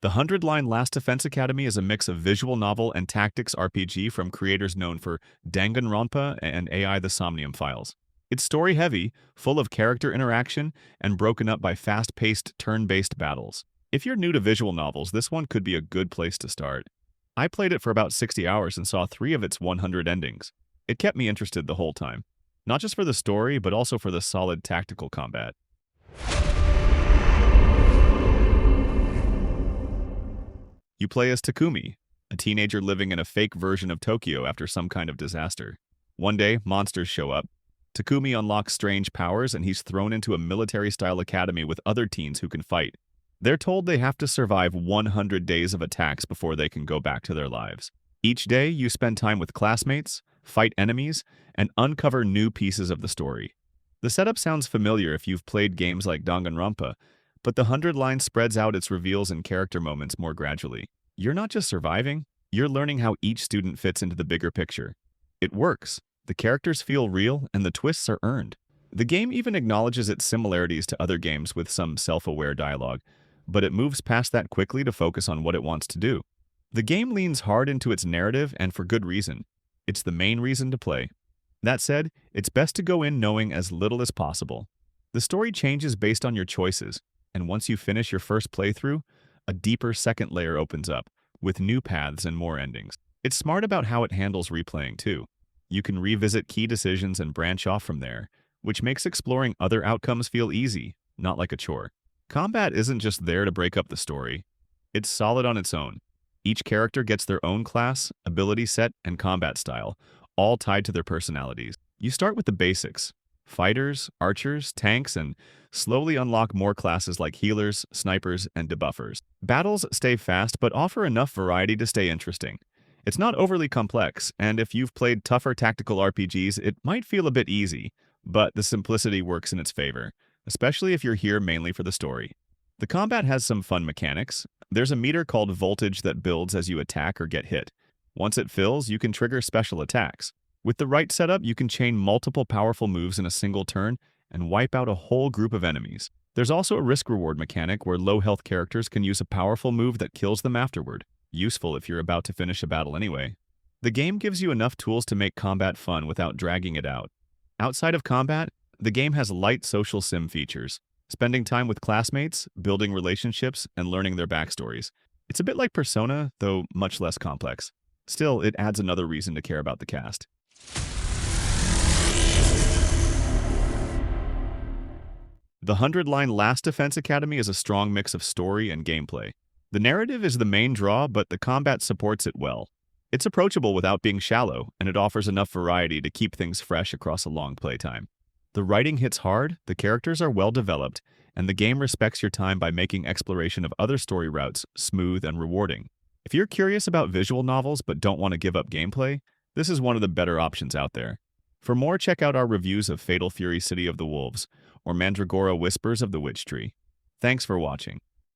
The Hundred-Line Last Defense Academy is a mix of visual novel and tactics RPG from creators known for Danganronpa and AI The Somnium Files. It's story-heavy, full of character interaction, and broken up by fast-paced, turn-based battles. If you're new to visual novels, this one could be a good place to start. I played it for about 60 hours and saw 3 of its 100 endings. It kept me interested the whole time, not just for the story, but also for the solid tactical combat. You play as Takumi, a teenager living in a fake version of Tokyo after some kind of disaster. One day, monsters show up. Takumi unlocks strange powers and he's thrown into a military-style academy with other teens who can fight. They're told they have to survive 100 days of attacks before they can go back to their lives. Each day, you spend time with classmates, fight enemies, and uncover new pieces of the story. The setup sounds familiar if you've played games like Danganronpa, but the 100 line spreads out its reveals and character moments more gradually. You're not just surviving, you're learning how each student fits into the bigger picture. It works. The characters feel real, and the twists are earned. The game even acknowledges its similarities to other games with some self-aware dialogue, but it moves past that quickly to focus on what it wants to do. The game leans hard into its narrative, and for good reason. It's the main reason to play. That said, it's best to go in knowing as little as possible. The story changes based on your choices, and once you finish your first playthrough, a deeper second layer opens up, with new paths and more endings. It's smart about how it handles replaying, too. You can revisit key decisions and branch off from there, which makes exploring other outcomes feel easy, not like a chore. Combat isn't just there to break up the story. It's solid on its own. Each character gets their own class, ability set, and combat style, all tied to their personalities. You start with the basics: fighters, archers, tanks, and slowly unlock more classes like healers, snipers, and debuffers. Battles stay fast but offer enough variety to stay interesting. It's not overly complex, and if you've played tougher tactical RPGs, it might feel a bit easy, but the simplicity works in its favor, especially if you're here mainly for the story. The combat has some fun mechanics. There's a meter called voltage that builds as you attack or get hit. Once it fills, you can trigger special attacks. With the right setup, you can chain multiple powerful moves in a single turn and wipe out a whole group of enemies. There's also a risk-reward mechanic where low-health characters can use a powerful move that kills them afterward, useful if you're about to finish a battle anyway. The game gives you enough tools to make combat fun without dragging it out. Outside of combat, the game has light social sim features, spending time with classmates, building relationships, and learning their backstories. It's a bit like Persona, though much less complex. Still, it adds another reason to care about the cast. The 100 line Last Defense Academy is a strong mix of story and gameplay. The narrative is the main draw, but the combat supports it well. It's approachable without being shallow, and it offers enough variety to keep things fresh across a long playtime. The writing hits hard, the characters are well developed, and the game respects your time by making exploration of other story routes smooth and rewarding. If you're curious about visual novels but don't want to give up gameplay, this is one of the better options out there. For more, check out our reviews of Fatal Fury City of the Wolves or Mandragora Whispers of the Witch Tree. Thanks for watching.